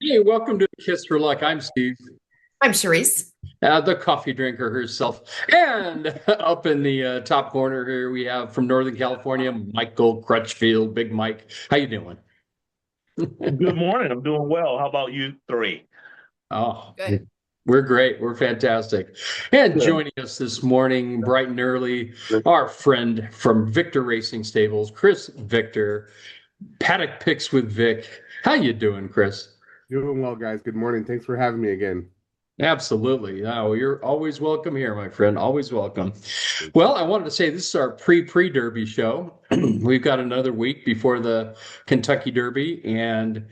Hey, welcome to Kiss for Luck. I'm Steve, I'm Charisse. the coffee drinker herself. And up in the top corner here, we have from Northern California, Michael Crutchfield, Big Mike. How you doing? Good morning. I'm doing well. How about you three? Oh, Good. we're great. We're fantastic. And Good. joining us this morning, bright and early, our friend from Victor Racing Stables, Chris Victor, Paddock Picks with Vic. How you doing, Chris? Doing well, guys. Good morning. Thanks for having me again. Absolutely. No, you're always welcome here, my friend. Always welcome. Well, I wanted to say this is our pre-Derby show. We've got another week before the Kentucky Derby, and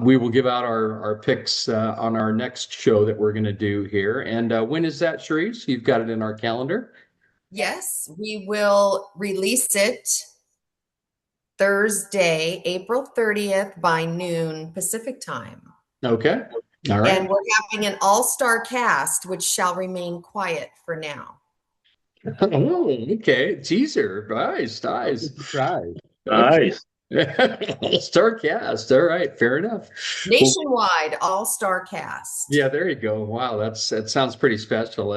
we will give out our picks on our next show that we're going to do here. And when is that, Charisse? You've got it in our calendar. Yes, we will release it Thursday, April 30th by noon Pacific time. Okay. All right. And we're having an all-star cast, which shall remain quiet for now. Oh, okay. Teaser. Nice, nice. Surprise. Okay. Nice. Star cast. All right, fair enough. Well, Nationwide all-star cast. yeah, there you go. Wow, that sounds pretty special.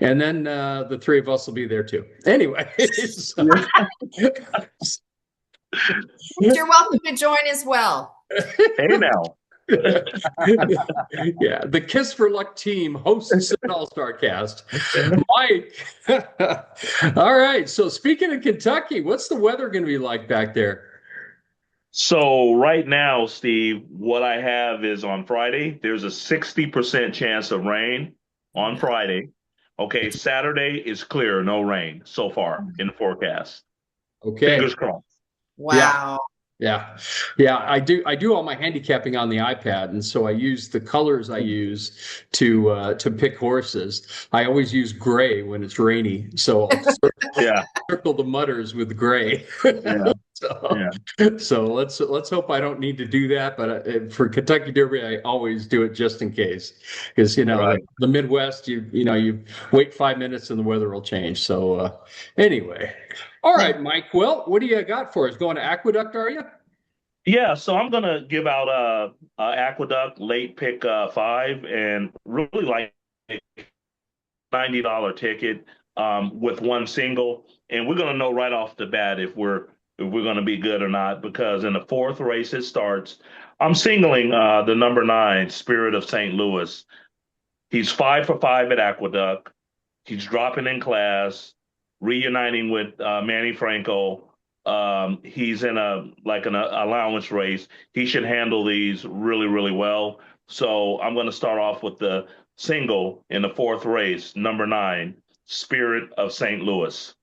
And then the three of us will be there too. Anyway, You're welcome to join as well. Hey now. yeah, the Kiss for Luck team hosts an all-star cast. Mike. All right. So speaking of Kentucky, what's the weather going to be like back there? So right now, Steve, what I have is on Friday, there's a 60% chance of rain on Friday. Okay, Saturday is clear, no rain so far in the forecast. Okay. Fingers crossed. Yeah. Wow. Yeah. Yeah, I do all my handicapping on the iPad, and so I use the colors I use to pick horses. I always use gray when it's rainy. So I'll Yeah, circle the mutters with gray. yeah, So, yeah. so let's hope I don't need to do that. But for Kentucky Derby, I always do it just in case, because Right. the Midwest, you wait 5 minutes and the weather will change. So anyway, all right, Mike. Well, what do you got for us? Going to Aqueduct, are you? Yeah, so I'm gonna give out Aqueduct late pick five and really like $90 ticket with one single, and we're gonna know right off the bat if we're gonna be good or not because in the fourth race it starts. I'm singling the number nine, Spirit of St. Louis. He's 5 for 5 at Aqueduct. He's dropping in class, reuniting with Manny Franco. He's in an allowance race. He should handle these really, really well. So I'm going to start off with the single in the fourth race, number nine, Spirit of St. Louis.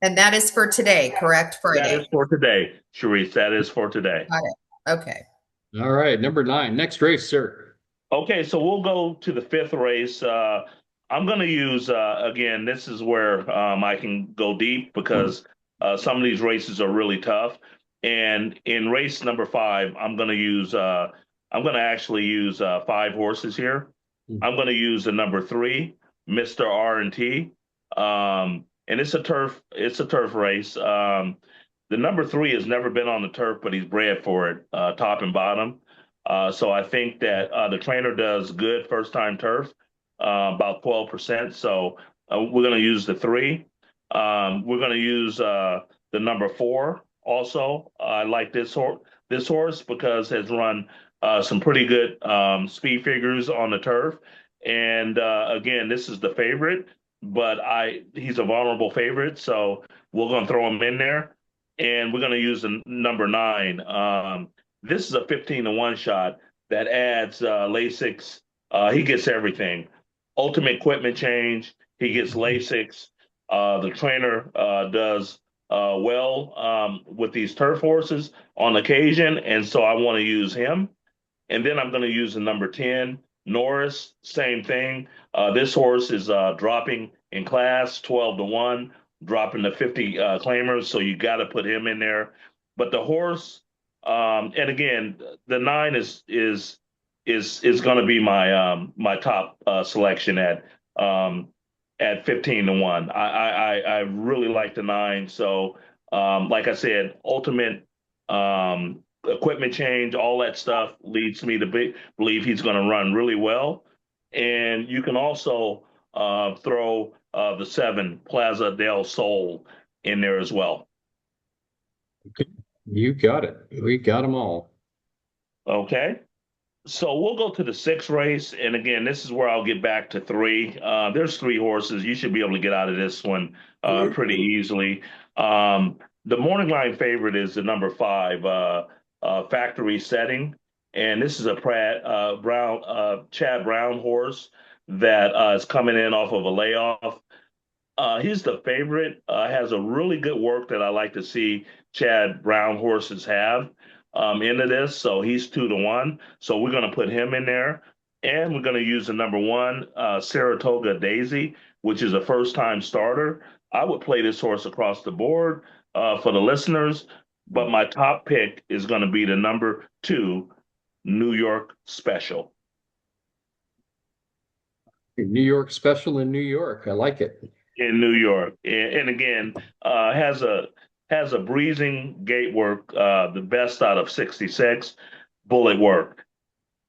And that is for today, correct? That Friday. is for today, Charisse. That is for today. Got it. Okay. All right, number nine. Next race, sir. Okay, so we'll go to the fifth race. I'm going to use, again, this is where I can go deep because some of these races are really tough. And in race number five, I'm going to actually use five horses here. I'm going to use the number three, Mr. R&T. And it's a turf race. The number three has never been on the turf, but he's bred for it, top and bottom. So I think that the trainer does good first time turf, about 12%. So we're going to use the three. We're going to use the number four also. I like this horse because has run some pretty good speed figures on the turf. And again, this is the favorite, but he's a vulnerable favorite, so we're going to throw him in there. And we're going to use the number nine. This is a 15-1 shot that adds Lasix. He gets everything. Ultimate equipment change. He gets Lasix. The trainer does well with these turf horses on occasion, and so I want to use him. And then I'm going to use the number 10, Norris. Same thing. This horse is dropping in class, 12-1, dropping the 50 claimers, so you got to put him in there. But the horse. And again, the nine is going to be my top selection at 15-1. I really like the nine. So like I said, ultimate equipment change, all that stuff leads me to believe he's going to run really well. And you can also throw the 7 Plaza del Sol in there as well. Okay. You got it. We got them all. Okay. So we'll go to the 6th race. And again, this is where I'll get back to 3. There's 3 horses. You should be able to get out of this one pretty easily. The morning line favorite is the number 5, Factory Setting. And this is a Chad Brown horse that is coming in off of a layoff. He's the favorite, has a really good work that I like to see Chad Brown horses have into this. So he's 2-1. So we're going to put him in there. And we're going to use the number 1, Saratoga Daisy, which is a first-time starter. I would play this horse across the board for the listeners, but my top pick is going to be the number 2, New York Special. New York Special in New York. I like it. In New York, and again, has a breezing gate work, the best out of 66 bullet work.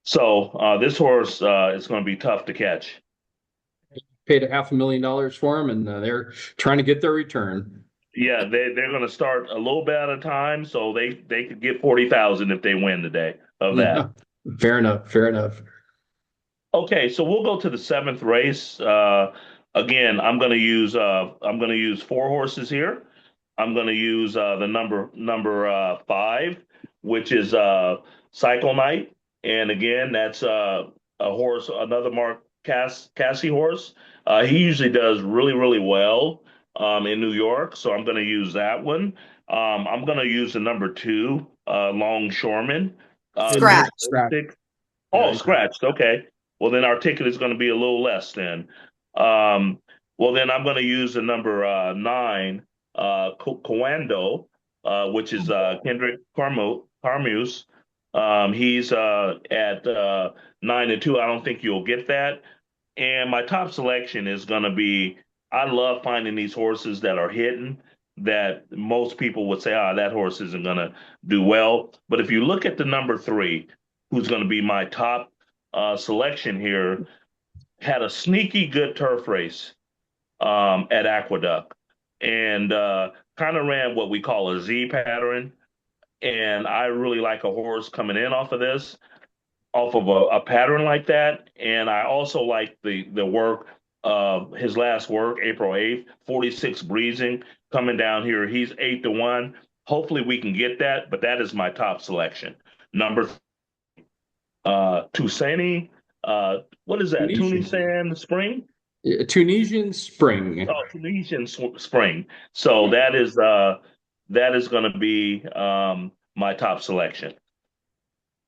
So this horse is going to be tough to catch. Paid $500,000 for him, and they're trying to get their return. Yeah, they're going to start a little bit at a time, so they could get 40,000 if they win today of that. Yeah. Fair enough. Fair enough. Okay, so we'll go to the 7th race. Again, I'm going to use 4 horses here. I'm going to use the number 5, which is Cycle Knight, and again, that's a horse, another Mark Cassie horse. He usually does really well in New York, so I'm going to use that one. I'm going to use the number 2, Longshoreman. Scratch. Oh, scratched. Okay. Well, then our ticket is going to be a little less then. Well, then I'm going to use the number 9, Coando, which is Kendrick Carmuse. He's at 9-2. I don't think you'll get that. And my top selection is going to be, I love finding these horses that are hidden that most people would say, that horse isn't going to do well. But if you look at the number 3, who's going to be my top selection here, had a sneaky good turf race at Aqueduct, and kind of ran what we call a Z pattern. And I really like a horse coming in off of a pattern like that. And I also like the work of his last work, April 8th, 46 breezing coming down here. He's 8-1. Hopefully we can get that, but that is my top selection. Number Tusani, what is that? Tunisian Spring? Tunisian Spring. Oh, Tunisian Spring. So that is going to be my top selection.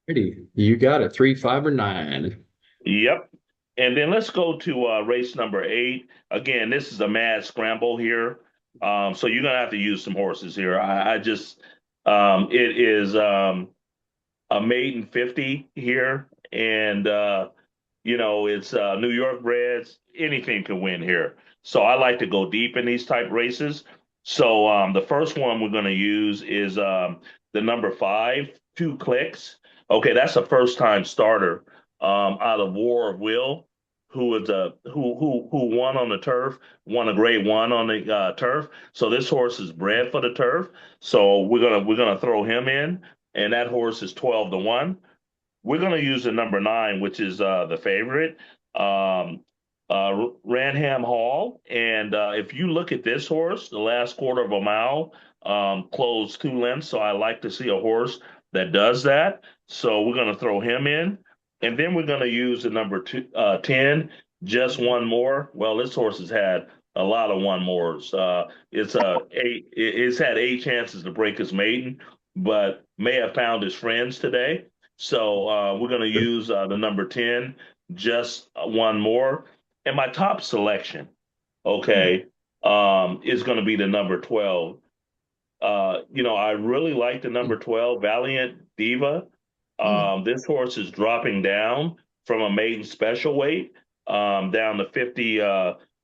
Pretty. You got it. 3, 5, or 9. Yep. And then let's go to race number 8. Again, this is a mad scramble here. So you're going to have to use some horses here. It is a maiden 50 here. And, it's New York breds. Anything can win here. So I like to go deep in these type races. So the first one we're going to use is the number 5, 2 Clicks. Okay, that's a first-time starter out of War of Will, who won on the turf, won a grade 1 on the turf. So this horse is bred for the turf. So we're gonna throw him in, and that horse is 12-1. We're gonna use the number 9, which is the favorite, Ranham Hall. And if you look at this horse, the last quarter of a mile closed 2 lengths. So I like to see a horse that does that. So we're going to throw him in. And then we're going to use the number 10, Just One More. Well, this horse has had a lot of one mores. It's had 8 chances to break his maiden, but may have found his friends today. So we're going to use the number 10, Just One More. And my top selection, is going to be the number 12. I really like the number 12, Valiant Diva. This horse is dropping down from a maiden special weight down to 50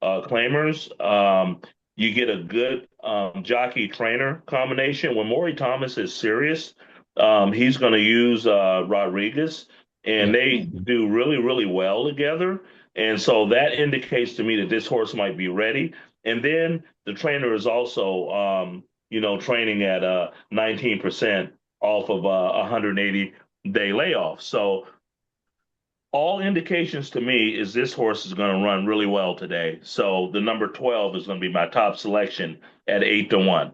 claimers. You get a good jockey trainer combination. When Maury Thomas is serious, He's going to use Rodriguez, and Yeah. they do really, really well together. And so that indicates to me that this horse might be ready. And then the trainer is also, training at 19% off of a 180-day layoff. So all indications to me is this horse is going to run really well today. So the number 12 is going to be my top selection at 8-1.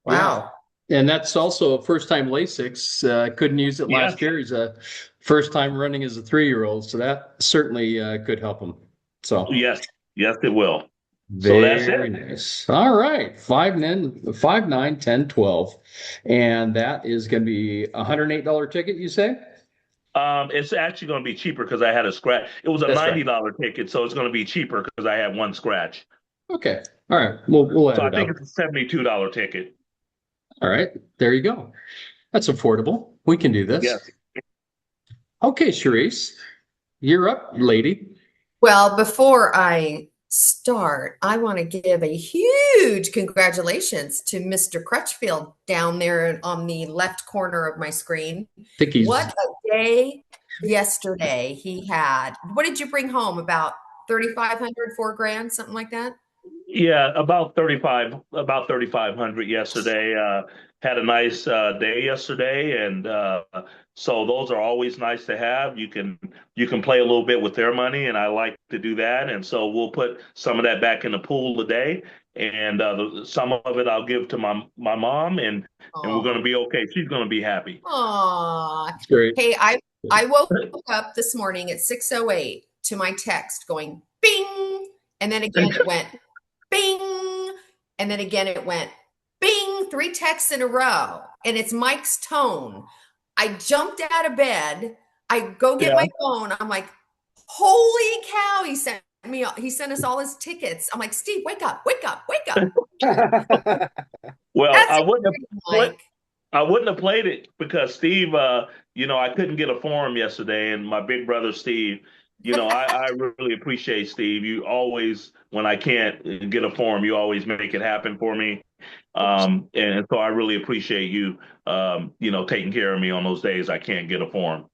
Wow. And that's also a first time Lasix. Couldn't use it Yes, last year. He's a first time running as a 3-year-old. So that certainly could help him. So yes, yes, it will. So that's very it. nice. All right. 5, 9, 10, 12. And that is going to be a $108 ticket, you say? It's actually going to be cheaper because I had a scratch. It was a That's right. $90 ticket, so it's going to be cheaper because I had one scratch. Okay. All right. We'll add So I it think up. it's a $72 ticket. All right. There you go. That's affordable. We can do this. Yes. Okay, Charisse, you're up, lady. Well, before I start, I want to give a huge congratulations to Mr. Crutchfield down there on the left corner of my screen. I think he's What a day yesterday he had. What did you bring home? About 3,500, 4 grand, something like that? Yeah, about 3,500 yesterday. Had a nice day yesterday, and so those are always nice to have. You can play a little bit with their money, and I like to do that. And so we'll put some of that back in the pool today, and some of it I'll give to my mom, and we're going to be okay. She's going to be happy. Aw. great. Hey, I woke up this morning at 6:08 to my text going bing, and then again it went bing, and then again it went bing, 3 texts in a row, and it's Mike's tone. I jumped out of bed. I go get my phone. I'm like, holy cow! He sent us all his tickets. I'm like, Steve, wake up, wake up, wake up. Well, That's I wouldn't have played. Mike. I wouldn't have played it because Steve, I couldn't get a forum yesterday, and my big brother Steve, I really appreciate Steve. You always, when I can't get a forum, you always make it happen for me. And so I really appreciate you, taking care of me on those days I can't get a forum.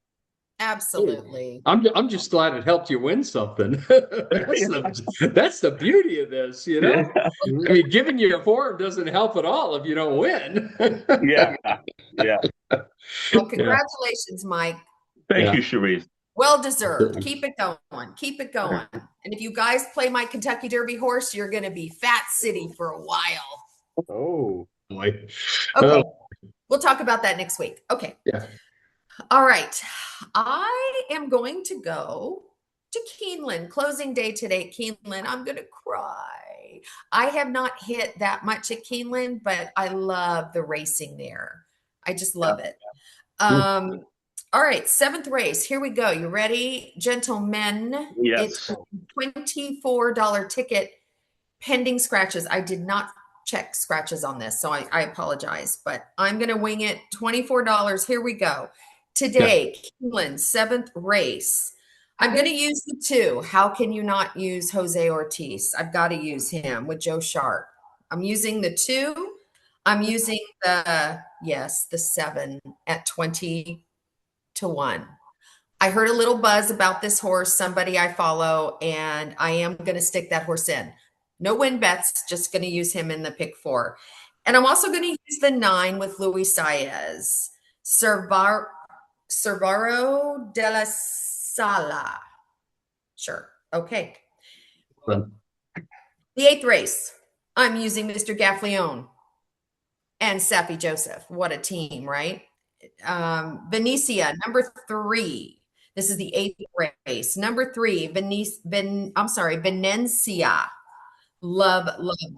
Absolutely. I'm just glad it helped you win something. That's the beauty of this, I mean, giving you a forum doesn't help at all if you don't win. Yeah, yeah. Well, congratulations, Mike. Thank you, Charisse. Well deserved. Keep it going. Keep it going. And if you guys play my Kentucky Derby horse, you're going to be Fat City for a while. Oh, Boy. Okay. We'll talk about that next week. Okay. Yeah. All right. I am going to go to Keeneland. Closing day today at Keeneland. I'm going to cry. I have not hit that much at Keeneland, but I love the racing there. I just love it. All right, 7th race. Here we go. You ready, gentlemen? Yes. It's a $24 ticket pending scratches. I did not check scratches on this, so I apologize, but I'm going to wing it. $24. Here we go. Today, Keeneland, 7th race. I'm going to use the 2. How can you not use Jose Ortiz? I've got to use him with Joe Sharp. I'm using the 2. I'm using the 7 at 20-1. I heard a little buzz about this horse, somebody I follow, and I am going to stick that horse in. No win bets, just going to use him in the pick 4. And I'm also going to use the 9 with Luis Saez. Cervaro de la Sala. Sure. Okay. The 8th race, I'm using Mr. Gaffleone and Sappy Joseph. What a team, right? Venecia, number 3. This is the 8th race. Number 3, Venencia. Love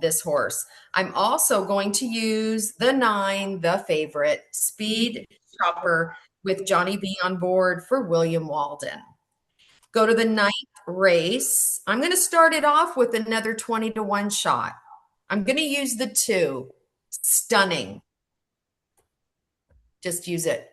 this horse. I'm also going to use the 9, the favorite, Speed Chopper with Johnny B on board for William Walden. Go to the 9th race. I'm going to start it off with another 20-1 shot. I'm going to use the 2, Stunning. Just use it.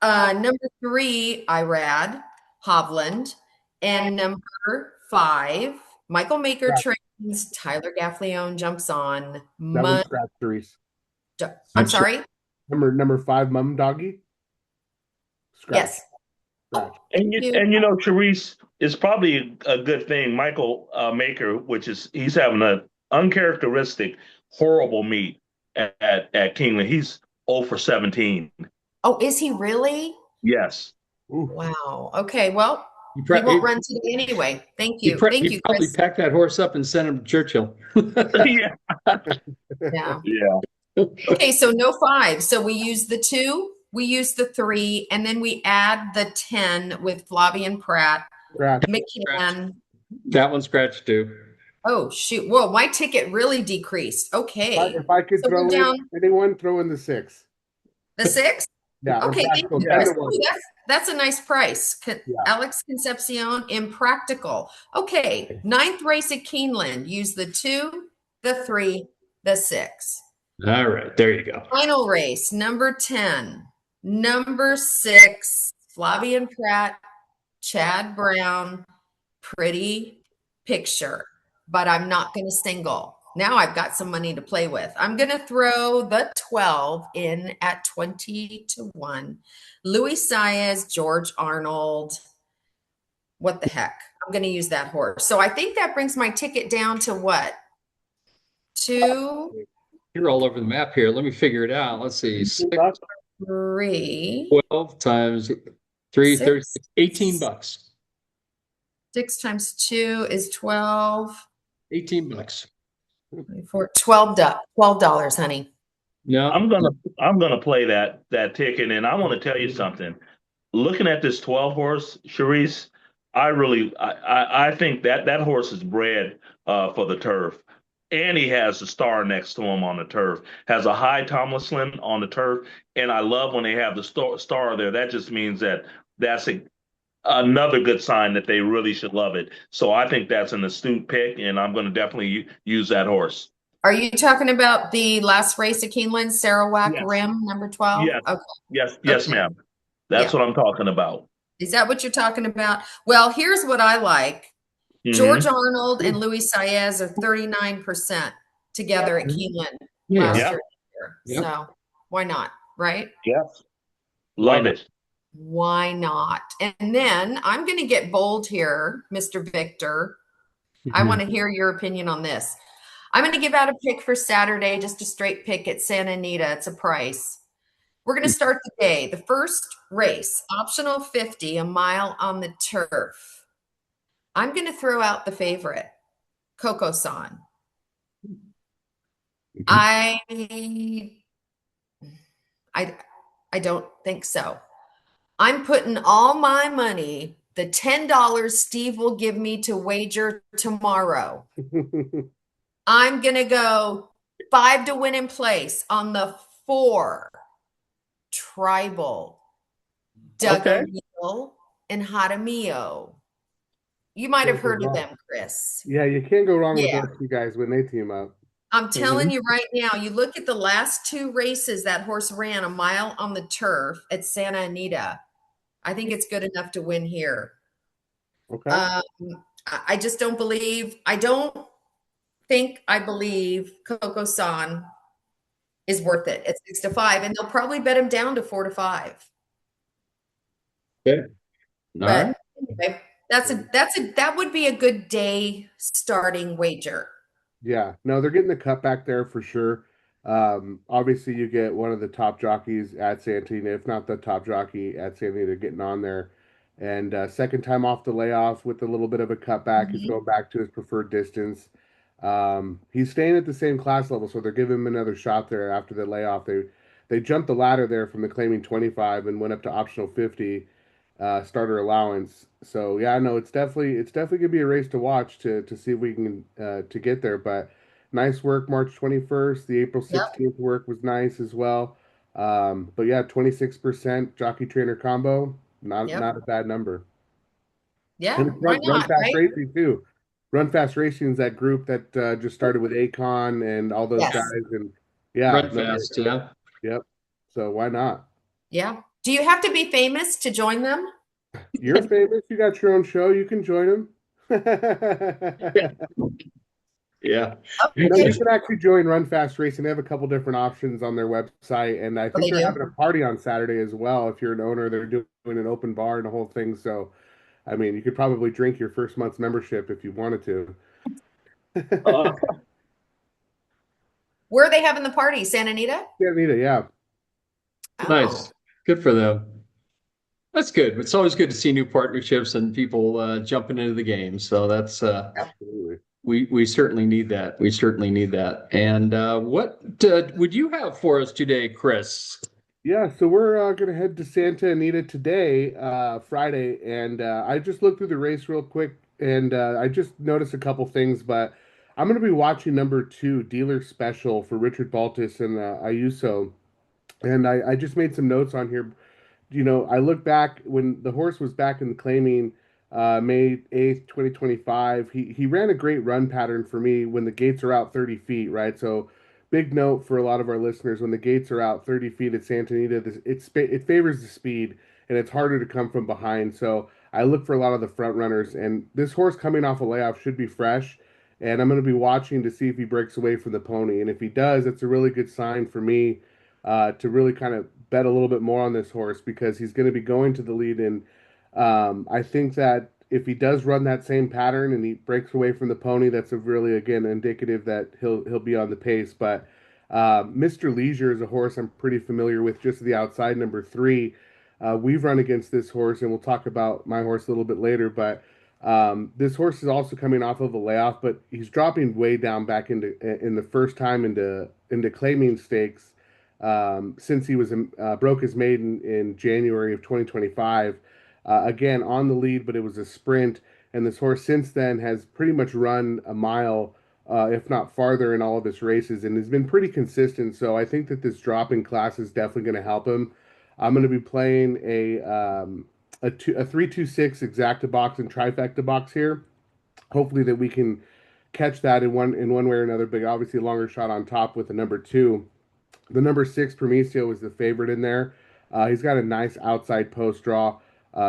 Number 3, Irad Hovland. And number 5, Michael Maker trains, Tyler Gaffleone jumps on. that was scratch, Charisse. I'm sorry? Number 5, Mum Doggy. Scratch. Yes. Scratch. And Thank you. Charisse, is probably a good thing. Michael Maker, he's having an uncharacteristic, horrible meet at Keene. He's 0 for 17. Oh, is he really? Yes. Ooh. Wow. Okay. Well, You he pre- won't run today anyway. Thank you. Thank you, probably Chris. pack that horse up and send him to Churchill. Yeah. Yeah. Yeah. Okay. So no 5. So we use the 2, we use the 3, and then we add the 10 with Flavian Pratt, Scratch. McCann. That one scratched too. Oh, shoot. Whoa, my ticket really decreased. Okay. If I could So throw we're down in anyone, throw in the 6. the 6. Yeah. Okay, in fact, thank go you, 10 Chris. to 1. Ooh, that's a nice price. Yeah. Alex Concepcion, Impractical. Okay, 9th race at Keeneland. Use the 2, the 3, the 6. All right, there you go. Final race, number 10. Number 6, Flavian Pratt, Chad Brown, Pretty Picture. But I'm not going to single. Now I've got some money to play with. I'm going to throw the 12 in at 20 to 1. Luis Saez, George Arnold. What the heck? I'm going to use that horse. So I think that brings my ticket down to what? 2, You're all over the map here. Let me figure it out. Let's see. 6, 3, 12 times 3, 6. 36, $18. 6 times 2 is 12. $18. For $12, honey. No, I'm gonna play that ticket, and I want to tell you something. Looking at this 12 horse, Charisse, I think that horse is bred for the turf, and he has a star next to him on the turf. Has a high Tomlinson on the turf, and I love when they have the star there. That just means that's another good sign that they really should love it. So I think that's an astute pick, and I'm going to definitely use that horse. Are you talking about the last race at Keeneland, Sarawak Yes. Rim, number 12? Yes. Okay. Yes, Okay. ma'am. That's Yeah. what I'm talking about. Is that what you're talking about? Well, here's what I like. George Arnold and Luis Saez are 39% together at Keeneland last Yeah. year. Yep. So why not, right? Yes. Love it. Why not? And then I'm going to get bold here, Mr. Victor. I want to hear your opinion on this. I'm going to give out a pick for Saturday, just a straight pick at Santa Anita. It's a price. We're going to start the day. The first race, optional 50, a mile on the turf. I'm going to throw out the favorite, Coco San. I don't think so. I'm putting all my money, the $10 Steve will give me to wager tomorrow. I'm going to go 5 to win in place on the 4 Tribal, Duggamil, and Jaramillo. You might have heard of them, Chris. Yeah, you can't go wrong with those two guys when they team up. I'm telling you right now, you look at the last 2 races that horse ran a mile on the turf at Santa Anita. I think it's good enough to win here. Okay. I just don't believe, I believe Coco San is worth it at 6 to 5, and they'll probably bet him down to 4 to 5. Okay. All right. Anyway, that would be a good day starting wager. Yeah, no, they're getting the cut back there for sure. Obviously, you get one of the top jockeys at Santa Anita, if not the top jockey at Santa Anita, getting on there. And second time off the layoff with a little bit of a cutback. He's going back to his preferred distance. He's staying at the same class level, so they're giving him another shot there after the layoff. They jumped the ladder there from the claiming 25 and went up to optional 50 starter allowance. So yeah, no, it's definitely gonna be a race to watch to see if we can to get there. But nice work, March 21st. The April 16th work was nice as well. But yeah, 26% jockey trainer combo, not a bad number. Yeah, And why run not? fast Right? racing too. Run fast racing is that group that just started with Akon and all those guys, and yeah, Run fast, yeah. Yep. So why not? Yeah. Do you have to be famous to join them? You're famous. You got your own show. You can join them. Yeah. No, Okay. you can actually join Run Fast Racing. They have a couple different options on their website, and I Oh, think they they're do? having a party on Saturday as well. If you're an owner, they're doing an open bar and the whole thing. So, I mean, you could probably drink your first month's membership if you wanted to. Uh, Where are they having the party? Santa Anita? Yeah, Anita, yeah. Oh, Nice. Good for them. That's good. It's always good to see new partnerships and people jumping into the game. So that's Absolutely. we certainly need that. We certainly need that. And what would you have for us today, Chris? Yeah, so we're going to head to Santa Anita today, Friday, and I just looked through the race real quick, and I just noticed a couple things, but I'm going to be watching number 2, Dealer Special for Richard Baltus and Ayuso, and I just made some notes on here. I look back when the horse was back in the claiming May 8th, 2025. He ran a great run pattern for me when the gates are out 30 feet, right? So, big note for a lot of our listeners: when the gates are out 30 feet at Santa Anita, it favors the speed, and it's harder to come from behind. So, I look for a lot of the front runners, and this horse coming off a layoff should be fresh. And I'm going to be watching to see if he breaks away from the pony. And if he does, it's a really good sign for me to really kind of bet a little bit more on this horse because he's going to be going to the lead. And I think that if he does run that same pattern and he breaks away from the pony, that's a really, again, indicative that he'll be on the pace. But Mr. Leisure is a horse I'm pretty familiar with just to the outside, number 3. We've run against this horse, and we'll talk about my horse a little bit later. But this horse is also coming off of a layoff, but he's dropping way down back in the first time into claiming stakes since he was broke his maiden in January of 2025. Again on the lead, but it was a sprint, and this horse since then has pretty much run a mile, if not farther, in all of his races, and has been pretty consistent. So I think that this drop in class is definitely going to help him. I'm going to be playing a 3-2-6 exacta box and trifecta box here. Hopefully that we can catch that in one way or another. But obviously a longer shot on top with the number 2. The number 6, Prometeo, is the favorite in there. He's got a nice outside post draw.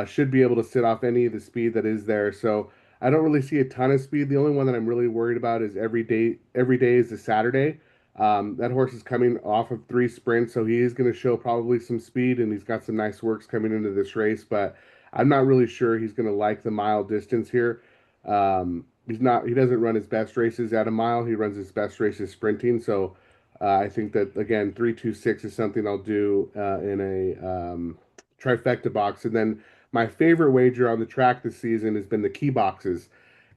Should be able to sit off any of the speed that is there. So I don't really see a ton of speed. The only one that I'm really worried about is every day. Every day is a Saturday. That horse is coming off of 3 sprints, so he is going to show probably some speed, and he's got some nice works coming into this race. But I'm not really sure he's going to like the mile distance here. He's not. He doesn't run his best races at a mile. He runs his best races sprinting. So I think that again, 3-2-6 is something I'll do in a trifecta box. And then my favorite wager on the track this season has been the key boxes,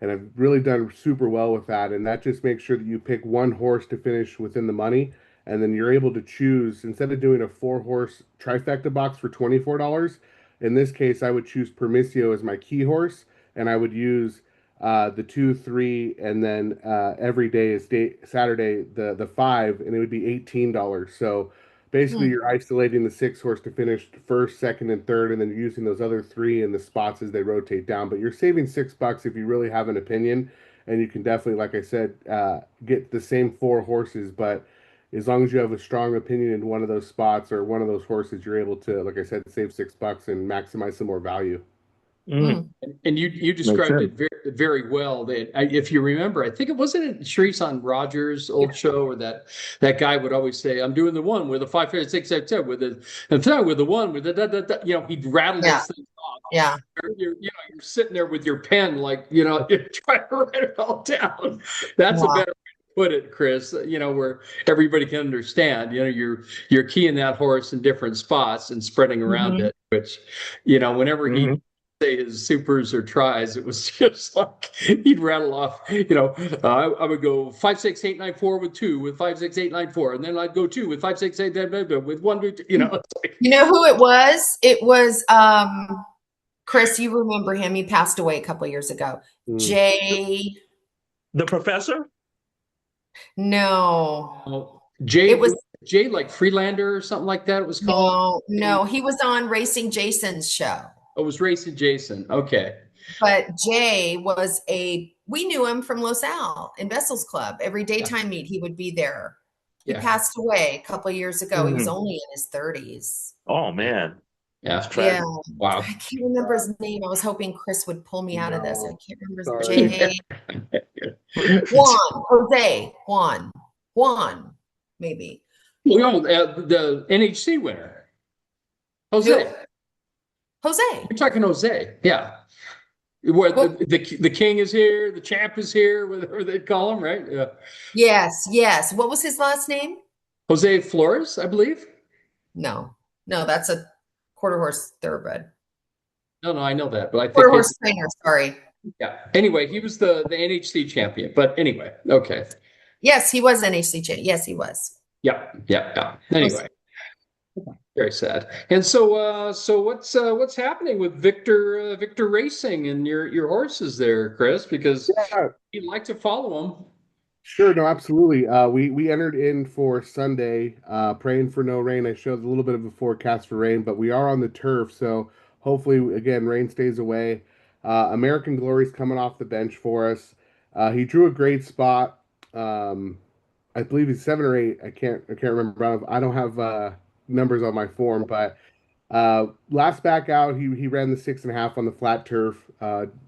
and I've really done super well with that. And that just makes sure that you pick one horse to finish within the money, and then you're able to choose instead of doing a 4-horse trifecta box for $24. In this case, I would choose Permisio as my key horse, and I would use the 2, 3, and then every day is Saturday the 5, and it would be $18. So basically, you're isolating the 6 horse to finish first, second, and third, and then using those other 3 in the spots as they rotate down. But you're saving $6 if you really have an opinion, and you can definitely, like I said, get the same 4 horses. But as long as you have a strong opinion in one of those spots or one of those horses, you're able to, like I said, save $6 and maximize some more value. mm, And you makes described sense. it very well. That if you remember, I think it wasn't Charisse on Rogers' old show, or that guy would always say, "I'm doing the one with a 5, 5, 6, 7 with the and third with the one with the da, da, da." He'd rattle yeah, those things off. yeah. You're sitting there with your pen, like you're trying to write it all down. That's a Yeah. better way to put it, Chris. Where everybody can understand. You're keying that horse in different spots and spreading around Mhm. it. Which, whenever he Mhm. say his supers or tries, it was just like he'd rattle off. I would go 5, 6, 8, 9, 4 with 2 with 5, 6, 8, 9, 4, and then I'd go 2 with 5, 6, 8, with 1, 2, It's like, You know who it was? It was Chris. You remember him? He passed away a couple years ago. Mm. Jay. The professor? No, oh, it was Jay like Freelander or something like that. It was called. no. He was on Racing Jason's show. It was Racing Jason. Okay. But Jay was we knew him from LaSalle in Vessels Club. Every daytime meet, he would be there. He Yeah. passed away a couple years ago. He was Mhm. only in his 30s. Oh man. Yeah. Yeah. Wow. I can't remember his name. I was hoping Chris would pull me out of this. I No, can't remember his sorry. J. Juan, Jose, Juan, maybe. Well, the NHC winner, Jose. Who? Jose. You're talking Jose. Yeah. Where Well, the king is here, the champ is here, whatever they call him, right? Yeah. yes. What was his last name? Jose Flores, I believe. No, that's a quarter horse thoroughbred. No, I know that, but I Quarter think horse trainer, sorry. yeah. Anyway, he was the NHC champion. But anyway, okay. Yes, he was NHC champ. Yes, he was. Yeah. Anyway, very sad. And so what's happening with Victor Racing and your horses there, Chris? Because Yeah, you'd like to follow them. sure, no, absolutely. We entered in for Sunday, praying for no rain. I showed a little bit of a forecast for rain, but we are on the turf, so hopefully, again, rain stays away. American Glory's coming off the bench for us. He drew a great spot. I believe he's 7 or 8. I can't remember. I don't have numbers on my form, but last back out, he ran the 6.5 on the flat turf.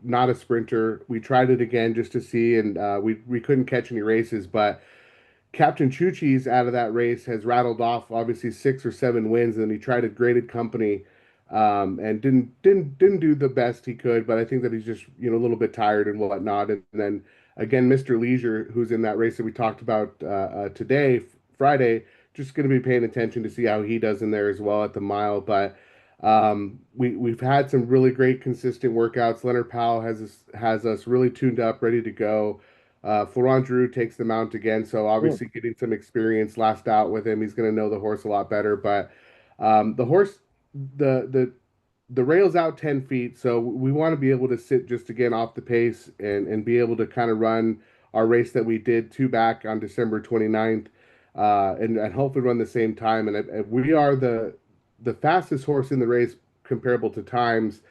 Not a sprinter. We tried it again just to see, and we couldn't catch any races. But Captain Chuchi's out of that race has rattled off obviously 6 or 7 wins, and he tried a graded company, and didn't do the best he could. But I think that he's just a little bit tired and whatnot. And then again, Mr. Leisure, who's in that race that we talked about today, Friday, just going to be paying attention to see how he does in there as well at the mile. But we've had some really great consistent workouts. Leonard Powell has us really tuned up, ready to go. Florent Drew takes the mount again, so obviously getting some experience last out with him, he's going to know the horse a lot better. But the horse, the the rail's out 10 feet, so we want to be able to sit just again off the pace and be able to kind of run our race that we did two back on December 29th, and hopefully run the same time. And we are the fastest horse in the race comparable to times,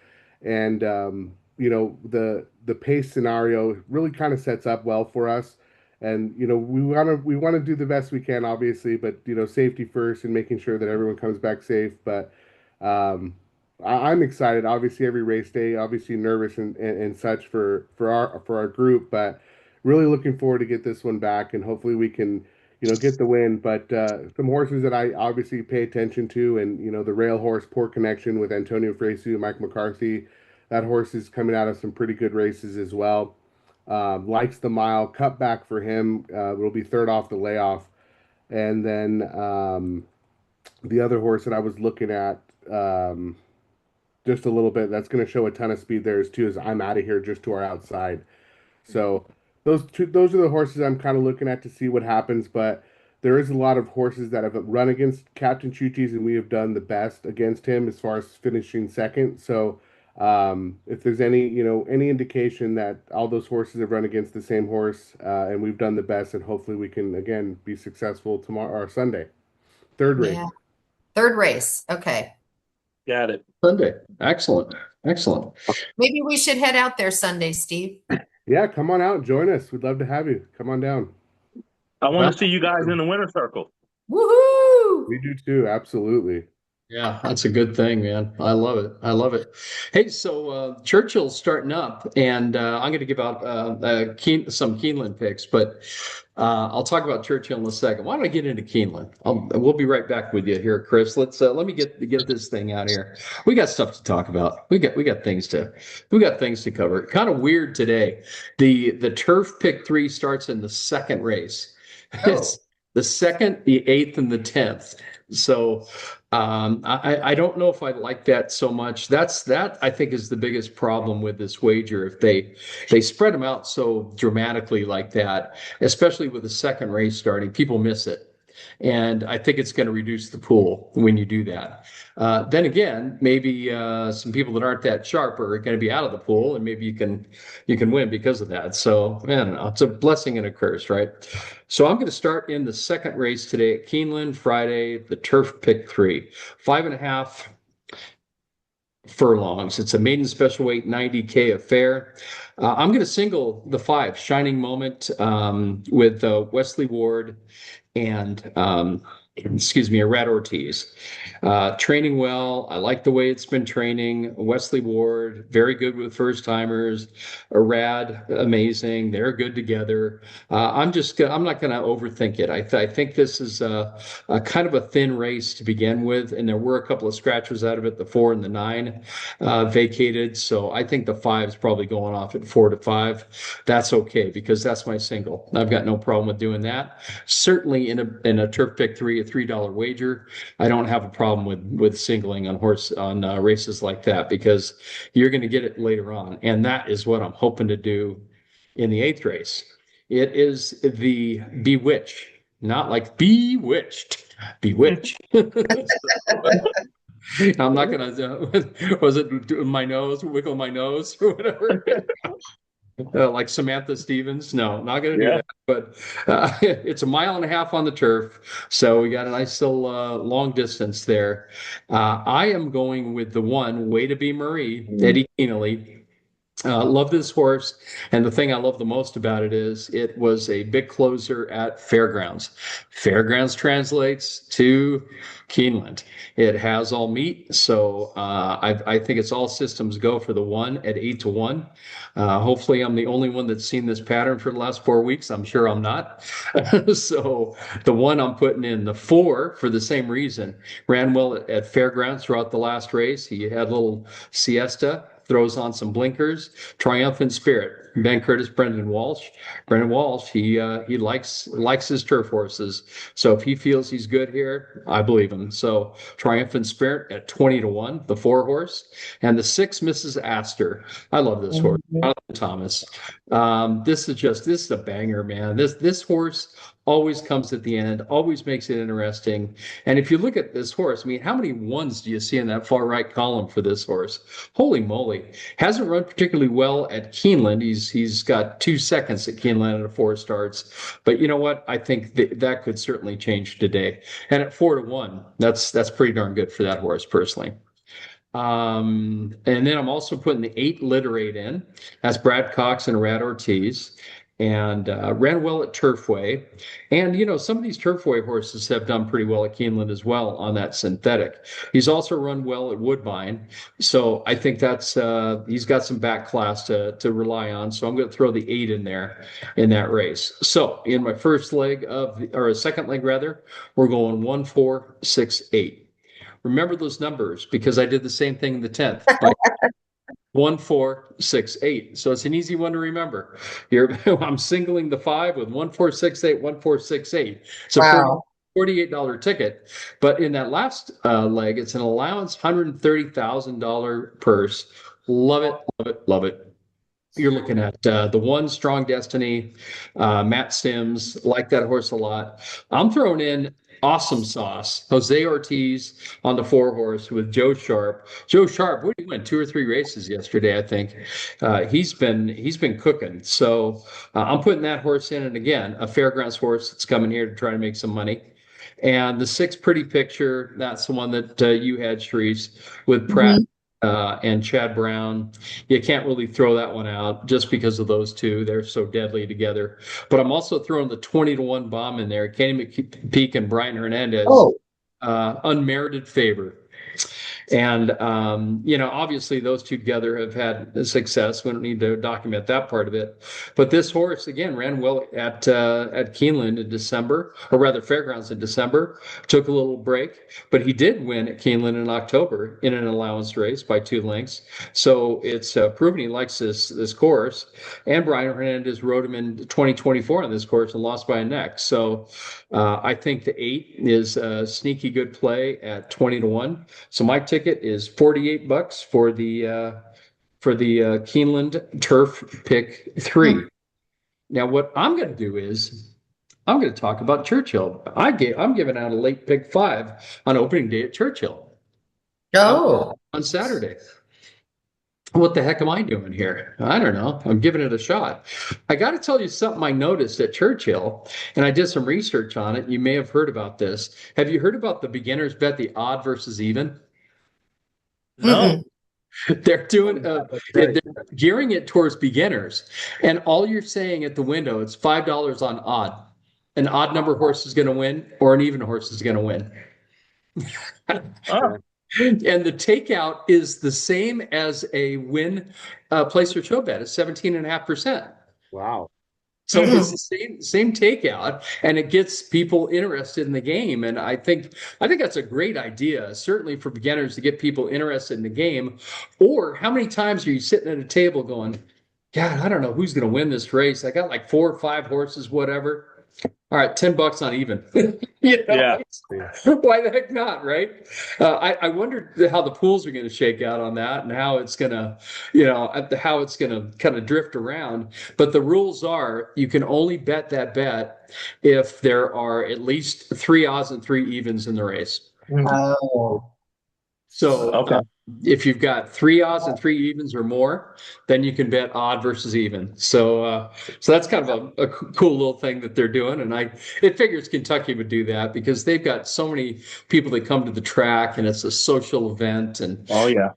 and the pace scenario really kind of sets up well for us. And we want to do the best we can, obviously, but safety first and making sure that everyone comes back safe. But I'm excited. Obviously, every race day, obviously nervous and such for our group, but really looking forward to get this one back, and hopefully we can get the win. But some horses that I obviously pay attention to, and the rail horse, Poor Connection with Antonio Fresu and Mike McCarthy. That horse is coming out of some pretty good races as well. Likes the mile, cut back for him. Will be third off the layoff. And then the other horse that I was looking at just a little bit, that's going to show a ton of speed there is too, is I'm Out of Here just to our outside. So those are the horses I'm kind of looking at to see what happens. But there is a lot of horses that have run against Captain Chuchi's, and we have done the best against him as far as finishing second. So if there's any indication that all those horses have run against the same horse, and we've done the best, and hopefully we can again be successful tomorrow or Sunday, third race. Yeah. Third race. Okay. Got it. Sunday. Excellent. Maybe we should head out there Sunday, Steve. Yeah, come on out, join us. We'd love to have you. Come on down. I want to see you guys in the winner circle. Woohoo! We do too, absolutely. Yeah, that's a good thing, man. I love it. Hey, so Churchill's starting up, and I'm going to give out some Keeneland picks, but I'll talk about Churchill in a second. Why don't I get into Keeneland? We'll be right back with you here, Chris. Let me get this thing out here. We got stuff to talk about. We got things to cover. Kind of weird today. The turf pick 3 starts in the second race. Oh. It's the 2nd, the 8th, and the 10th. So I don't know if I like that so much. That I think is the biggest problem with this wager. If they spread them out so dramatically like that, especially with the second race starting, people miss it. And I think it's going to reduce the pool when you do that. Then again, maybe some people that aren't that sharp are going to be out of the pool, and maybe you can win because of that. So, man, it's a blessing and a curse, right? So I'm going to start in the second race today at Keeneland, Friday, the turf pick 3, 5.5 furlongs. It's a maiden special weight 90K affair. I'm going to single the 5, Shining Moment, with Wesley Ward and excuse me, a Rat Ortiz. Training well. I like the way it's been training. Wesley Ward, very good with first timers. Rad, amazing. They're good together. I'm not going to overthink it. I think this is a kind of a thin race to begin with, and there were a couple of scratchers out of it. The 4 and the 9 vacated, so I think the 5 is probably going off at 4 to 5. That's okay because that's my single. I've got no problem with doing that. Certainly in a Turf Pick 3, a $3 wager, I don't have a problem with singling on races like that because you're going to get it later on, and that is what I'm hoping to do in the 8th race. It is the Bewitch, not like Bewitched, Bewitch. I'm not gonna was it my nose, wiggle my nose or whatever. Like Samantha Stevens. No, not going to do that. But it's a mile and a half on the turf. So we got a nice little long distance there. I am going with the one, Way to Be Marie, Eddie Keene. Love this horse. And the thing I love the most about it is it was a big closer at Fairgrounds. Fairgrounds translates to Keeneland. It has all meat. So I think it's all systems go for the one at 8 to 1. Hopefully, I'm the only one that's seen this pattern for the last 4 weeks. I'm sure I'm not. So the one I'm putting in, the 4 for the same reason, ran well at Fairgrounds throughout the last race. He had a little siesta, throws on some blinkers, triumphant spirit. Ben Curtis, Brendan Walsh. Brendan Walsh, he likes his turf horses. So if he feels he's good here, I believe him. So triumphant spirit at 20 to 1, the 4 horse, and the 6 Mrs. Astor. I love this horse. Jonathan Thomas. This is a banger, man. This horse always comes at the end, always makes it interesting. And if you look at this horse, I mean, how many ones do you see in that far right column for this horse? Holy moly. Hasn't run particularly well at Keeneland. He's got 2 seconds at Keeneland at 4 starts. But you know what? I think that could certainly change today. And at 4 to 1, that's pretty darn good for that horse personally. And then I'm also putting the 8 Literate in. That's Brad Cox and Rat Ortiz. And ran well at Turfway. And, you know, some of these Turfway horses have done pretty well at Keeneland as well on that synthetic. He's also run well at Woodbine. So I think that's he's got some back class to rely on. So I'm going to throw the 8 in there in that race. So in my first leg or a second leg rather, we're going 1, 4, 6, 8. Remember those numbers because I did the same thing in the 10th. 1, 4, 6, 8. So it's an easy one to remember. I'm singling the 5 with 1, 4, 6, 8, 1, 4, 6, 8. So wow. $48 ticket. But in that last leg, it's an allowance $130,000 purse. Love it, love it, love it. You're looking at the 1 Strong Destiny, Matt Sims, like that horse a lot. I'm throwing in Awesome Sauce, Jose Ortiz on the 4 horse with Joe Sharp. Joe Sharp, what did he win? 2 or 3 races yesterday, I think. He's been cooking. So I'm putting that horse in, and again, a Fairgrounds horse that's coming here to try to make some money. And the 6 Pretty Picture, that's the one that you had, Charisse, with Pratt. And Chad Brown. You can't really throw that one out just because of those two. They're so deadly together. But I'm also throwing the 20 to 1 bomb in there. Kenny McPeak and Brian Hernandez. Unmerited favor. And, you know, obviously those two together have had success. We don't need to document that part of it. But this horse, again, ran well at Keeneland in December, or rather Fairgrounds in December, took a little break. But he did win at Keeneland in October in an allowance race by 2 lengths. So it's proven he likes this course. And Brian Hernandez rode him in 2024 on this course and lost by a neck. So I think the 8 is a sneaky good play at 20 to 1. So my ticket is $48 for the Keeneland Turf Pick 3. Now, what I'm going to do is I'm going to talk about Churchill. I'm giving out a late pick 5 on opening day at Churchill. On Saturday. What the heck am I doing here? I don't know. I'm giving it a shot. I got to tell you something I noticed at Churchill, and I did some research on it. You may have heard about this. Have you heard about the beginner's bet, the odd versus even? No. They're doing they're gearing it towards beginners, and all you're saying at the window, it's $5 on odd. an odd number horse is going to win or an even horse is going to win. Oh, And the takeout is the same as a win place or show bet at 17.5%. Wow. So it's the same takeout, and it gets people interested in the game. And I think that's a great idea, certainly for beginners, to get people interested in the game. Or how many times are you sitting at a table going, God, I don't know who's going to win this race. I got like 4 or 5 horses, whatever. All right, $10 on even. Yeah. Why the heck not, right? I wondered how the pools are going to shake out on that and how it's going to, how it's going to kind of drift around. But the rules are you can only bet that bet if there are at least 3 odds and 3 evens in the race. Oh. So Okay. if you've got 3 odds and 3 evens or more, then you can bet odd versus even. So that's kind of a cool little thing that they're doing. And it figures Kentucky would do that because they've got so many people that come to the track and it's a social event. And Oh, yeah.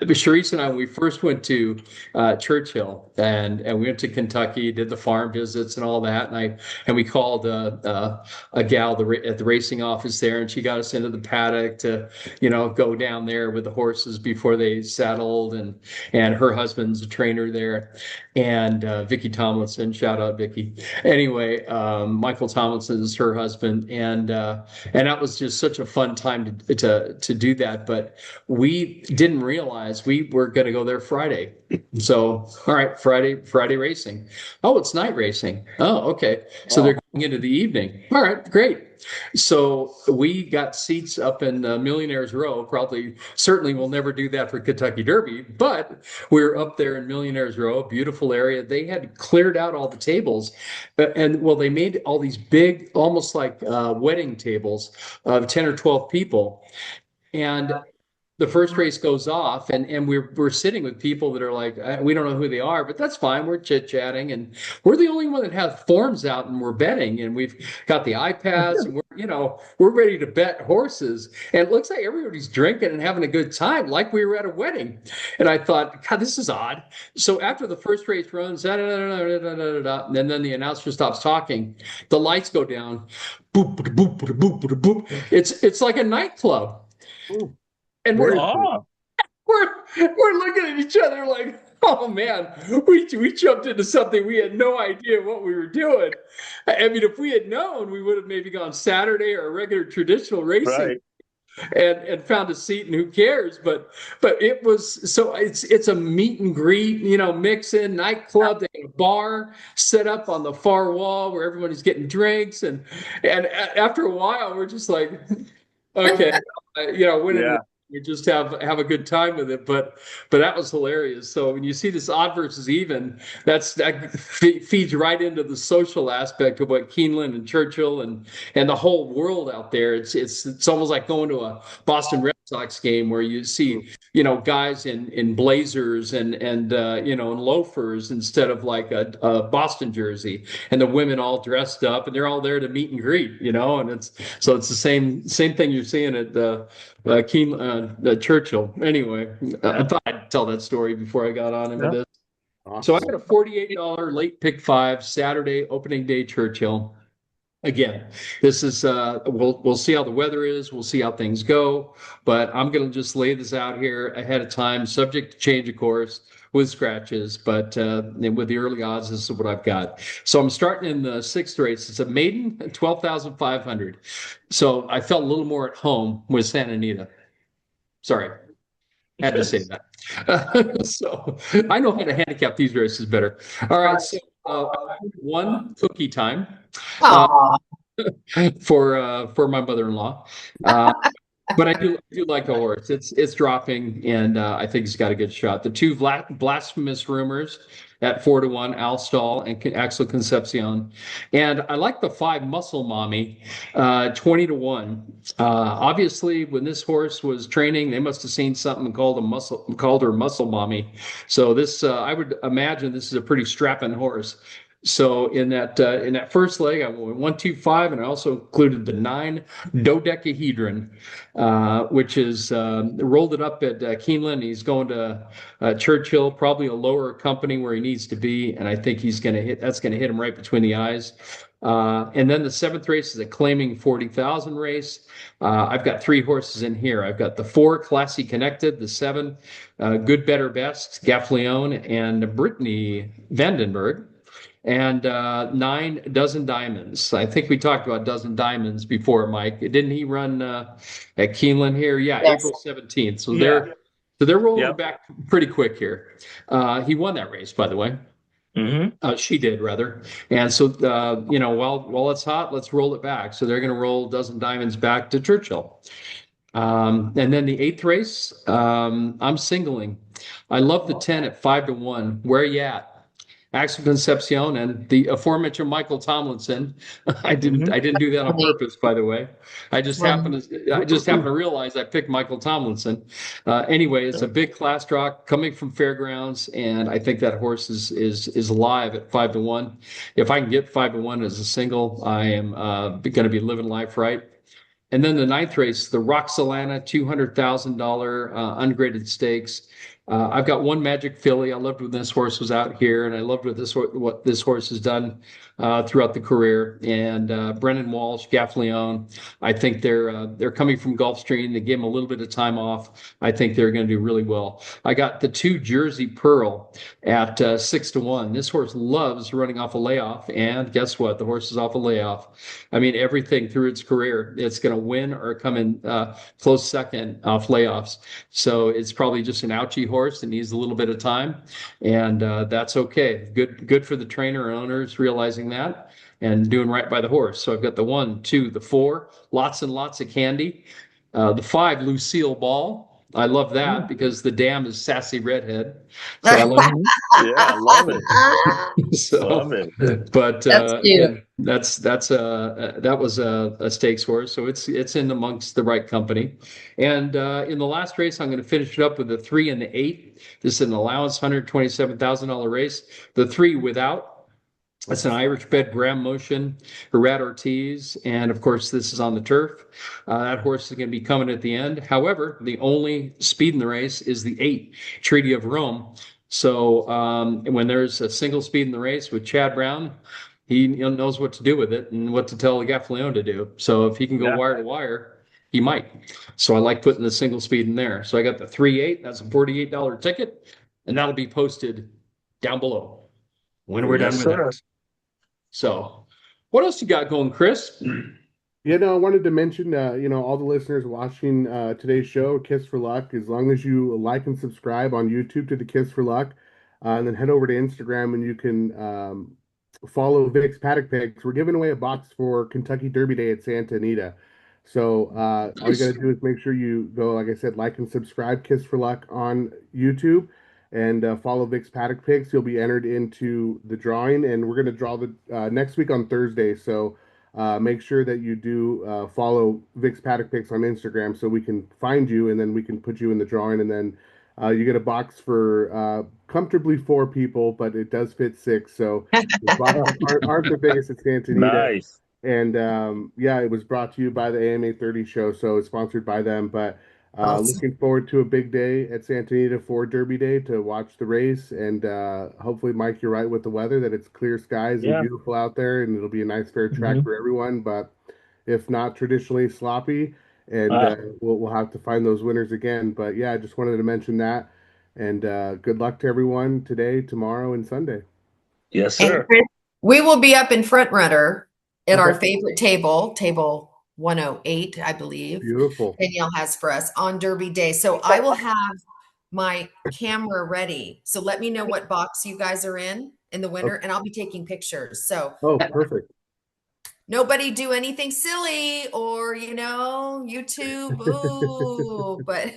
Charisse and I, when we first went to Churchill and we went to Kentucky, did the farm visits and all that, and we called a gal at the racing office there, and she got us into the paddock to go down there with the horses before they settled, and her husband's a trainer there, and Vicky Tomlinson, shout out Vicky. Anyway, Michael Tomlinson is her husband, and that was just such a fun time to do that, but we didn't realize we were going to go there Friday. So, all right, Friday racing. Oh, it's night racing. Oh, okay. So they're going into the evening. All right, great. So we got seats up in Millionaires Row. Certainly we'll never do that for Kentucky Derby, but we're up there in Millionaires Row, beautiful area. They had cleared out all the tables, and they made all these big, almost like wedding tables of 10 or 12 people. And the first race goes off, and we're sitting with people that are like, we don't know who they are, but that's fine. We're chit-chatting, and we're the only one that have forms out, and we're betting, and we've got the iPads, and we're ready to bet horses. And it looks like everybody's drinking and having a good time, like we were at a wedding. And I thought, God, this is odd. So after the first race runs, and then the announcer stops talking, the lights go down, boop, boop, boop, boop, boop, boop. It's like a nightclub. Ooh. And we're looking at each other like, oh man, we jumped into something we had no idea what we were doing. I mean, if we had known, we would have maybe gone Saturday or a regular traditional racing, right, and found a seat, and who cares? But it was so it's a meet and greet, mix-in nightclub. They have a bar set up on the far wall where everybody's getting drinks, and after a while, we're just like, okay, we just have a good time with it, but that was hilarious. So when you see this odd versus even, that feeds right into the social aspect of what Keeneland and Churchill and the whole world out there. It's almost like going to a Boston Red Sox game where you see guys in blazers and loafers instead of like a Boston jersey, and the women all dressed up, and they're all there to meet and greet, and it's the same thing you're seeing at the Churchill. Anyway, I thought I'd tell that story before I got on into this. Awesome. So I got a $48 late pick 5 Saturday opening day Churchill. Again, this is we'll see how the weather is. We'll see how things go, but I'm going to just lay this out here ahead of time, subject to change, of course, with scratches, but with the early odds, this is what I've got. So I'm starting in the 6th race. It's a maiden, 12,500. So I felt a little more at home with Santa Anita. Sorry, had to say that. So I know how to handicap these races better. All right, so one cookie time for my mother-in-law. But I do like the horse. It's dropping, and I think he's got a good shot. The 2 blasphemous rumors at 4-1, Alstall and Axel Concepcion, and I like the 5 Muscle Mommy, 20-1. Obviously, when this horse was training, they must have seen something and called her Muscle Mommy. So this, I would imagine, this is a pretty strapping horse. So in that first leg, I went 125, and I also included the 9 dodecahedron, which is rolled it up at Keeneland. He's going to Churchill, probably a lower company where he needs to be, and I think he's going to hit. That's going to hit him right between the eyes. And then the 7th race is a claiming 40,000 race. I've got 3 horses in here. I've got the 4 Classy Connected, the 7 Good, Better, Best, Gaffleone, and Brittany Vandenberg, and 9 Dozen Diamonds. I think we talked about Dozen Diamonds before, Mike. Didn't he run at Keeneland here? Yeah, Yes. April 17th. So Yeah. they're rolling Yep. back pretty quick here. He won that race, by the way. She did, rather. And so, while it's hot, let's roll it back. So they're going to roll Dozen Diamonds back to Churchill. And then the 8th race, I'm singling. I love the 10 at 5-1. Where are you at? Axel Concepcion and the aforementioned Michael Tomlinson. I didn't do that on purpose, by the way. I just happened to realize I picked Michael Tomlinson. Anyway, it's a big class draw coming from Fairgrounds, and I think that horse is live at 5-1. If I can get 5-1 as a single, I am going to be living life right. And then the 9th race, the Roxalana $200,000 ungraded stakes. I've got 1 Magic Filly. I loved when this horse was out here, and I loved what this horse has done throughout the career. And Brennan Walsh, Gaffleone, I think they're coming from Gulfstream. They gave them a little bit of time off. I think they're going to do really well. I got the 2 Jersey Pearl at 6-1. This horse loves running off a layoff, and guess what? The horse is off a layoff. I mean, everything through its career, it's going to win or come in close second off layoffs. So it's probably just an ouchie horse that needs a little bit of time, and that's okay. Good for the trainer and owners realizing that and doing right by the horse. So I've got the 1, 2, the 4, lots and lots of candy. The 5, Lucille Ball. I love that because the dam is Sassy Redhead. So I love Yeah, I love it. so, Love it. but That's cute. that was a stakes horse, so it's in amongst the right company. And in the last race, I'm going to finish it up with the 3 and the 8. This is an allowance $127,000 race. The 3 without. That's an Irish bed Graham Motion, Herad Ortiz, and of course this is on the turf. That horse is going to be coming at the end. However, the only speed in the race is the 8 Treaty of Rome. So when there's a single speed in the race with Chad Brown, he knows what to do with it and what to tell Gaffleone to do. So if he can go wire to wire, he might. So I like putting the single speed in there. So I got the 3-8. That's a $48 ticket, and that'll be posted down below when we're done with that. So what else you got going, Chris? I wanted to mention, all the listeners watching today's show, Kiss for Luck, as long as you like and subscribe on YouTube to the Kiss for Luck, and then head over to Instagram and you can follow Vic's Paddock Picks. We're giving away a box for Kentucky Derby Day at Santa Anita. So all you got to do is make sure you go, like I said, like and subscribe Kiss for Luck on YouTube, and follow Vic's Paddock Picks. You'll be entered into the drawing, and we're going to draw the next week on Thursday. So make sure that you do follow Vic's Paddock Picks on Instagram so we can find you, and then we can put you in the drawing, and then you get a box for comfortably 4 people, but it does fit 6. So the boxes aren't the biggest at Santa Anita. Nice. And it was brought to you by the AMA 30 show, so it's sponsored by them. But Awesome. looking forward to a big day at Santa Anita for Derby Day to watch the race. And hopefully, Mike, you're right with the weather, that it's clear skies and beautiful out there, and it'll be a nice fair track for everyone. But if not, traditionally sloppy, and we'll have to find those winners again. But yeah, I just wanted to mention that. And good luck to everyone today, tomorrow, and Sunday. Yes, And sir. Chris, we will be up in Front Runner at our favorite table 108, I believe. Beautiful. Danielle has for us on Derby Day. So I will have my camera ready. So let me know what box you guys are in the winter, and I'll be taking pictures. So perfect. Nobody do anything silly or, YouTube. Ooh, but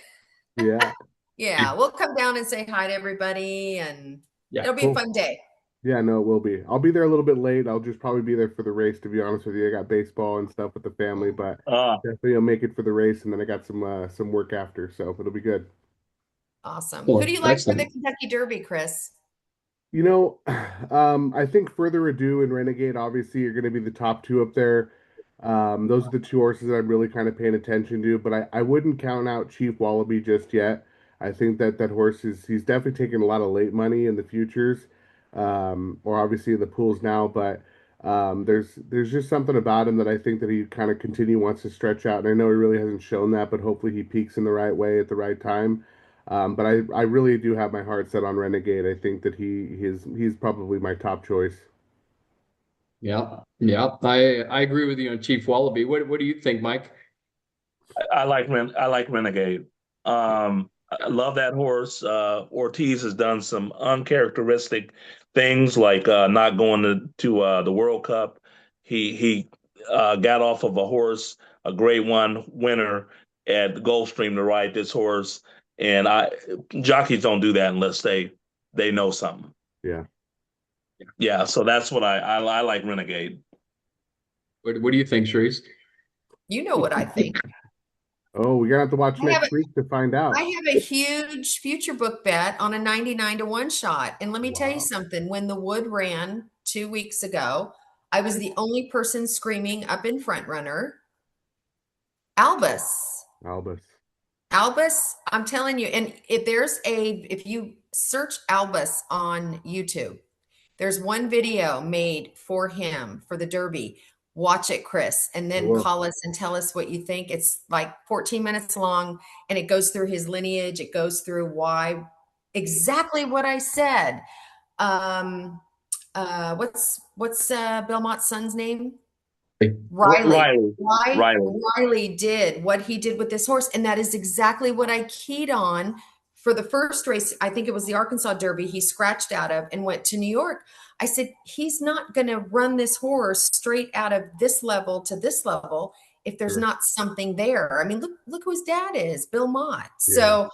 yeah, we'll come down and say hi to everybody, and it'll be a fun day. Yeah, no, it will be. I'll be there a little bit late. I'll just probably be there for the race, to be honest with you. I got baseball and stuff with the family, but definitely I'll make it for the race, and then I got some work after, so it'll be good. Awesome. Well, who do you like excellent. for the Kentucky Derby, Chris? You know, I think Further Ado and Renegade obviously are going to be the top two up there. Those are the two horses that I'm really kind of paying attention to, but I wouldn't count out Chief Wallaby just yet. I think that that horse he's definitely taking a lot of late money in the futures, or obviously in the pools now, but there's just something about him that I think that he kind of continue wants to stretch out, and I know he really hasn't shown that, but hopefully he peaks in the right way at the right time. But I really do have my heart set on Renegade. I think that he's probably my top choice. Yeah, yeah. I agree with you on Chief Wallaby. What do you think, Mike? I like Renegade. I love that horse. Ortiz has done some uncharacteristic things like not going to the World Cup. He got off of a horse, a Grade One winner at Gulfstream to ride this horse, and I jockeys don't do that unless they know something. Yeah. Yeah, so that's what I like Renegade. What do you think, Charisse? You know what I think. Oh, we're gonna have to watch I have next week to find out. I have a huge future book bet on a 99 to 1 shot. And let me tell you Wow. something. When the Wood ran 2 weeks ago, I was the only person screaming up in front runner. Albus. Albus. Albus, I'm telling you, and if you search Albus on YouTube, there's one video made for him for the Derby. Watch it, Chris, and I then will. call us and tell us what you think. It's like 14 minutes long, and it goes through his lineage. It goes through why exactly what I said. Um, what's Belmont's son's name? Riley. Riley, Why Riley. Riley did what he did with this horse. And that is exactly what I keyed on for the first race. I think it was the Arkansas Derby he scratched out of and went to New York. I said, he's not going to run this horse straight out of this level to this level if there's Sure. not something there. I mean, look who his dad is, Bill Mott. Yeah. So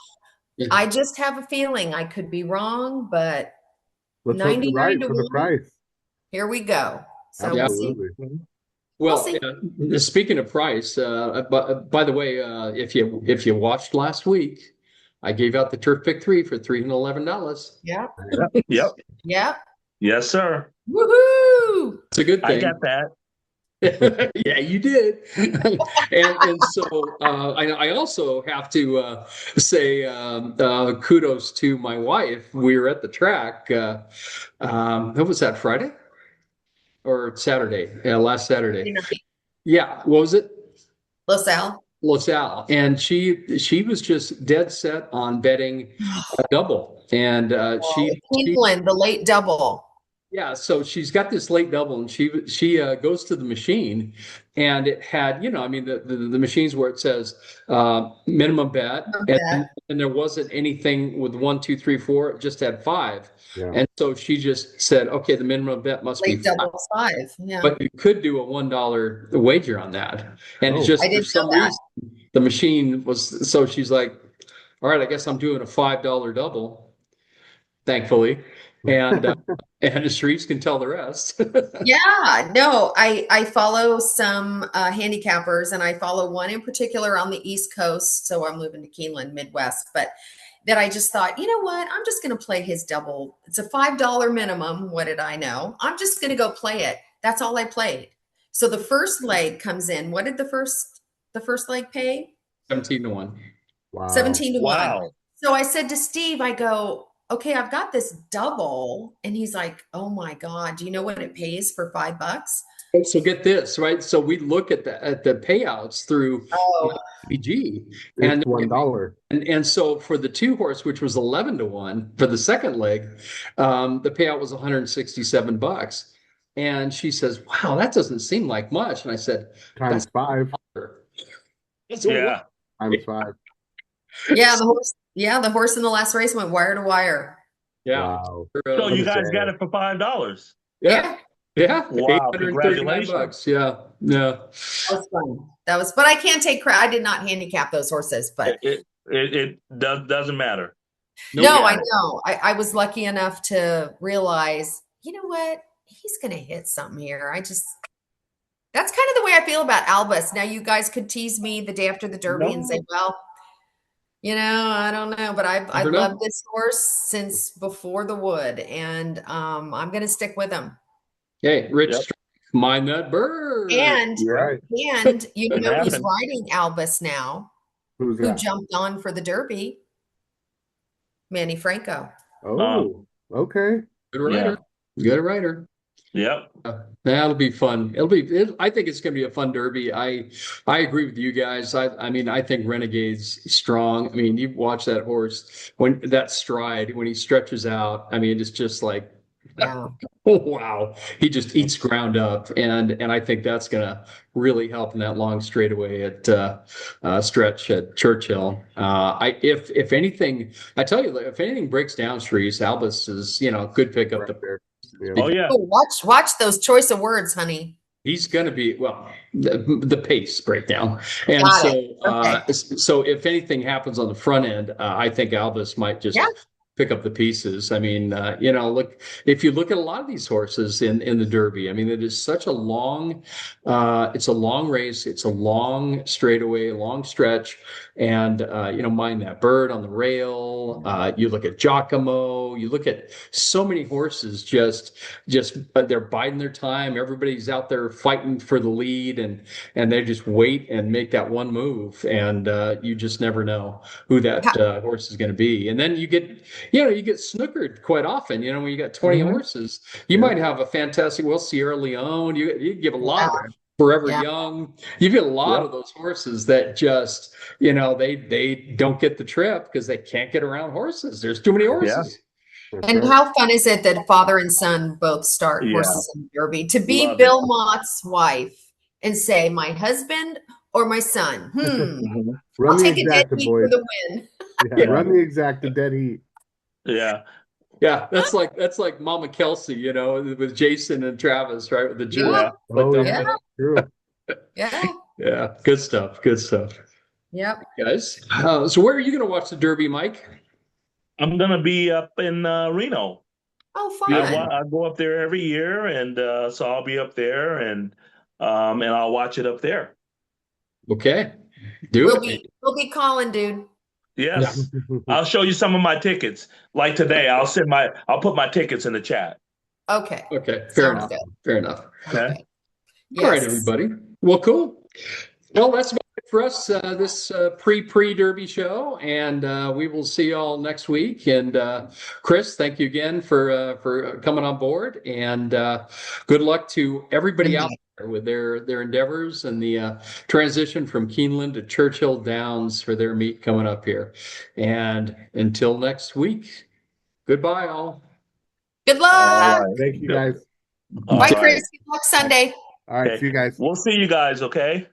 Yeah. I just have a feeling I could be wrong, but Let's hope you're 99 right to for the 1, price. here we go. So Yeah. we'll see. Absolutely. We'll Well, see. speaking of price, by the way, if you watched last week, I gave out the Turf Pick 3 for $311. Yeah. Yep. Yeah. Yes, sir. Woohoo! It's a good I thing. got that. Yeah, you did. And so I also have to say kudos to my wife. We were at the track. What was that, Friday or Saturday? Yeah, last Saturday. Yeah, what was it? LaSalle. LaSalle, and she was just dead set on betting a double, and she England, the late double. yeah, so she's got this late double, and she goes to the machine, and it had, I mean, the machines where it says minimum bet, and there wasn't anything with 1, 2, 3, 4. It just had 5, Yeah. and so she just said, okay, the minimum bet must be Late double 5. Yeah. but you could do a $1 wager on that, and it's just I for didn't some know that. reason the machine was. So she's like, all right, I guess I'm doing a $5 double, thankfully, and Charisse can tell the rest. Yeah, no, I follow some handicappers, and I follow one in particular on the East Coast. So I'm moving to Keeneland, Midwest, but that I just thought, you know what? I'm just going to play his double. It's a $5 minimum. What did I know? I'm just going to go play it. That's all I played. So the first leg comes in. What did the first leg pay? 17 to 1. Wow. 17 to 1. Wow. So I said to Steve, I go, okay, I've got this double. And he's like, oh my God, do you know what it pays for $5? So get this, right? So we look at the payouts through PG, and It's $1. and so for the 2 horse, which was 11 to 1 for the second leg, the payout was $167. And she says, wow, that doesn't seem like much. And I said, Times 5. That's a Yeah. lot. Times 5. Yeah, the horse. Yeah, the horse in the last race went wire to wire. Yeah. Wow. So you guys Okay. got it for $5. Yeah. Yeah. Wow, $839. Yeah. Yeah. That was fun. But I can't take credit. I did not handicap those horses, but It doesn't matter. no, I know. I was lucky enough to realize, you know what? He's going to hit something here. That's kind of the way I feel about Albus. Now, you guys could tease me the day after the Derby and say, well, I don't know, but I've Never know. loved this horse since before the wood, and I'm gonna stick with him. Hey, Rich, Yep. mind that bird. And Yeah. Right. and you Can know who's happen. riding Albus now, Who's who that? jumped on for the Derby? Manny Franco. Oh, okay. Good writer. Good writer. Yep. That'll be fun. I think it's going to be a fun Derby. I agree with you guys. I mean, I think Renegade's strong. I mean, you watch that horse when that stride, when he stretches out. I mean, it's just like, Yeah. oh, wow. He just eats ground up. And I think that's going to really help in that long straightaway stretch at Churchill. If anything, I tell you, if anything breaks down, Charisse, Albus is, good pickup. Right there. Yeah. Oh yeah. Oh, watch those choice of words, honey. He's going to be, well, the pace breakdown. And Got so, it. Okay. so if anything happens on the front end, I think Albus might just Yeah. pick up the pieces. I mean, look, if you look at a lot of these horses in the Derby, I mean, it is such a long, it's a long race. It's a long straightaway, long stretch. And, mind that bird on the rail. You look at Giacomo, you look at so many horses just they're biding their time. Everybody's out there fighting for the lead and they just wait and make that one move. And, you just never know who that horse is going to be. And then you get snookered quite often. When you got 20 horses, you might have a fantastic, Sierra Leone. You give a lot of Forever Young. You get a lot of those horses that just, they don't get the trip because they can't get around horses. There's too many horses. And how fun is it that father and son both start horses in Derby? To be Love Bill Mott's wife and say, my husband or my son? I'll take a dead heat for the win. Yeah, run the exacta dead heat. Yeah. Yeah, that's like Mama Kelsey, with Jason and Travis, right? With the jury. True. Yeah, good stuff. Good stuff. Yep. Guys, so where are you going to watch the Derby, Mike? I'm gonna be up in Reno. Oh, fun. I go up there every year, and so I'll be up there, and I'll watch it up there. Okay, We'll be calling, dude. Yes, I'll show you some of my tickets. Like today, I'll put my tickets in the chat. Okay. Okay, fair enough. Good. Fair enough. Okay. All right, everybody. Well, cool. Well, that's about it for us, this pre-Derby show, and we will see you all next week. And Chris, thank you again for coming on board, and good luck to everybody out there with their endeavors and the transition from Keeneland to Churchill Downs for their meet coming up here. And until next week, goodbye, all. Good luck. All right. Thank you, guys. Bye, Chris. Good luck Sunday. All right, Okay. see you guys. We'll see you guys. Okay.